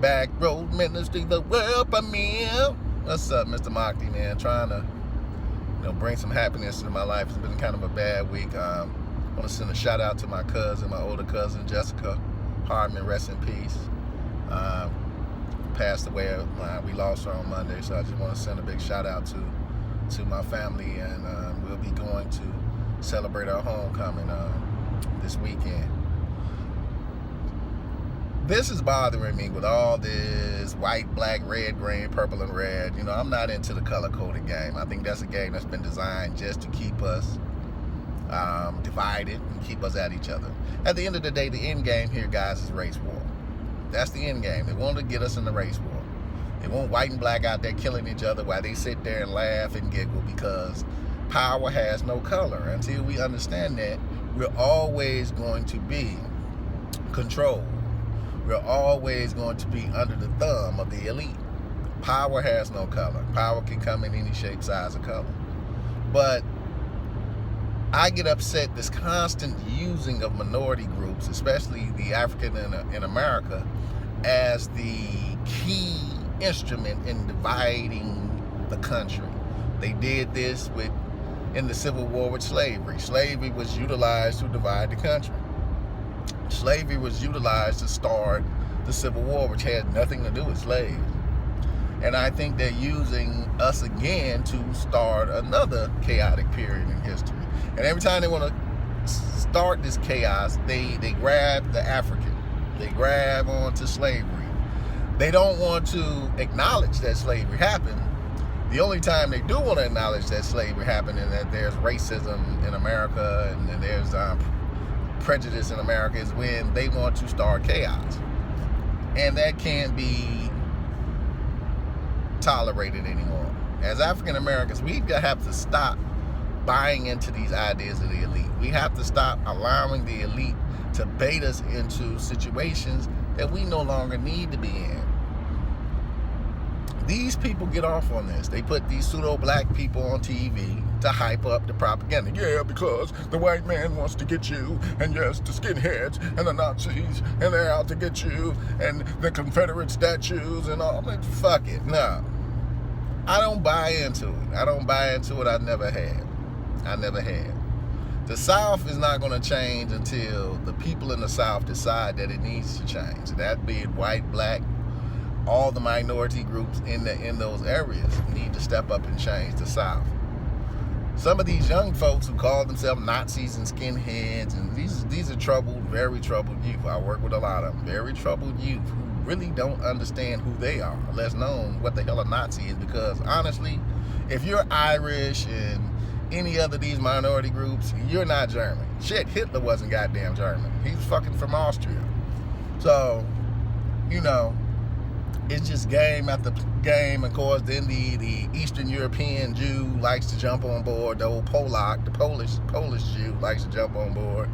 Back road ministry, the world premiere. What's up, Mr. Mockty, man? Trying to, bring some happiness into my life. It's been kind of a bad week. I want to send a shout out to my cousin, my older cousin, Jessica Hardman, rest in peace. Passed away. We lost her on Monday, so I just want to send a big shout out to my family, and we'll be going to celebrate our homecoming this weekend. This is bothering me with all this white, black, red, green, purple, and red. I'm not into the color-coded game. I think that's a game that's been designed just to keep us divided and keep us at each other. At the end of the day, the end game here, guys, is race war. That's the end game. They want to get us in the race war. They want white and black out there killing each other while they sit there and laugh and giggle, because power has no color. Until we understand that, we're always going to be controlled. We're always going to be under the thumb of the elite. Power has no color. Power can come in any shape, size, or color. But I get upset this constant using of minority groups, especially the African in America, as the key instrument in dividing the country. They did this in the Civil War with slavery. Slavery was utilized to divide the country. Slavery was utilized to start the Civil War, which had nothing to do with slaves. And I think they're using us again to start another chaotic period in history. And every time they want to start this chaos, they grab the African. They grab onto slavery. They don't want to acknowledge that slavery happened. The only time they do want to acknowledge that slavery happened and that there's racism in America and there's prejudice in America is when they want to start chaos. And that can't be tolerated anymore. As African Americans, we have to stop buying into these ideas of the elite. We have to stop allowing the elite to bait us into situations that we no longer need to be in. These people get off on this. They put these pseudo-black people on TV to hype up the propaganda. Yeah, because the white man wants to get you, and yes, the skinheads and the Nazis, and they're out to get you, and the Confederate statues and all. Fuck it. No. I don't buy into it. I don't buy into it. I never had. The South is not going to change until the people in the South decide that it needs to change. That be it white, black, all the minority groups in those areas need to step up and change the South. Some of these young folks who call themselves Nazis and skinheads, and these are troubled, very troubled youth. I work with a lot of them, very troubled youth who really don't understand who they are, less known what the hell a Nazi is. Because honestly, if you're Irish and any other of these minority groups, you're not German. Shit, Hitler wasn't goddamn German. He was fucking from Austria. So, it's just game after game. Of course, then the Eastern European Jew likes to jump on board. The old Polak, the Polish Jew likes to jump on board.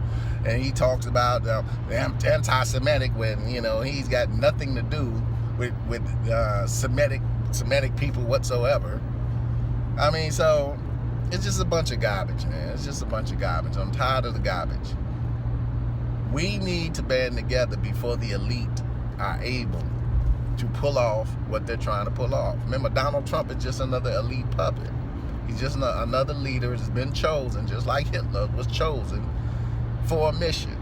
And he talks about the anti-Semitic when, he's got nothing to do with Semitic people whatsoever. So it's just a bunch of garbage, man. It's just a bunch of garbage. I'm tired of the garbage. We need to band together before the elite are able to pull off what they're trying to pull off. Remember, Donald Trump is just another elite puppet. He's just another leader that's been chosen, just like Hitler was chosen for a mission.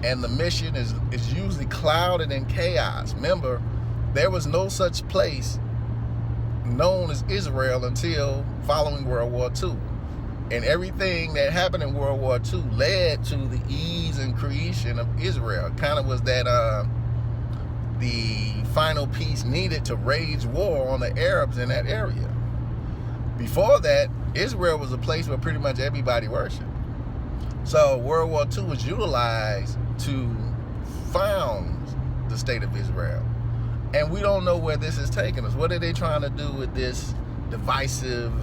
And the mission is usually clouded in chaos. Remember, there was no such place known as Israel until following World War II. And everything that happened in World War II led to the ease and creation of Israel. It kind of was that the final piece needed to wage war on the Arabs in that area. Before that, Israel was a place where pretty much everybody worshiped. So World War II was utilized to found the state of Israel. And we don't know where this is taking us. What are they trying to do with this divisive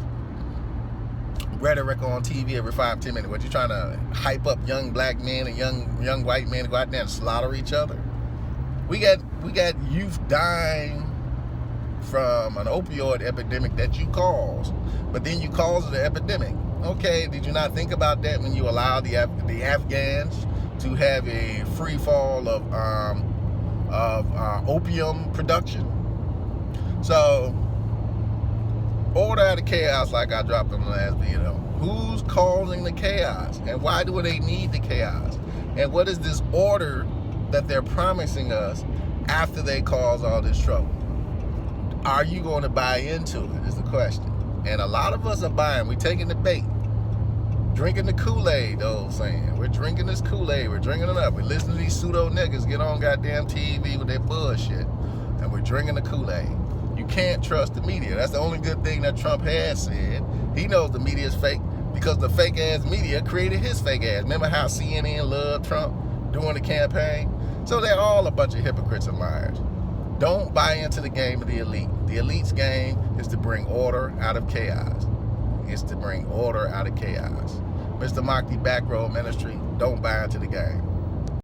rhetoric on TV every 5-10 minutes? What, you trying to hype up young black men and young white men to go out there and slaughter each other? We got youth dying from an opioid epidemic that you caused, but then you caused the epidemic. Okay, did you not think about that when you allowed the Afghans to have a free fall of opium production. So, order out of chaos, like I dropped in the last video. Who's causing the chaos? And why do they need the chaos? And what is this order that they're promising us after they cause all this trouble? Are you going to buy into it, is the question. And a lot of us are buying. We're taking the bait. Drinking the Kool-Aid, the old saying. We're drinking this Kool-Aid. We're drinking it up. We're listening to these pseudo niggas get on goddamn TV with their bullshit. And we're drinking the Kool-Aid. You can't trust the media. That's the only good thing that Trump has said. He knows the media is fake because the fake-ass media created his fake ass. Remember how CNN loved Trump during the campaign? So they're all a bunch of hypocrites and liars. Don't buy into the game of the elite. The elite's game is to bring order out of chaos. It's to bring order out of chaos. Mr. Mock, the Back Row Ministry, don't buy into the game.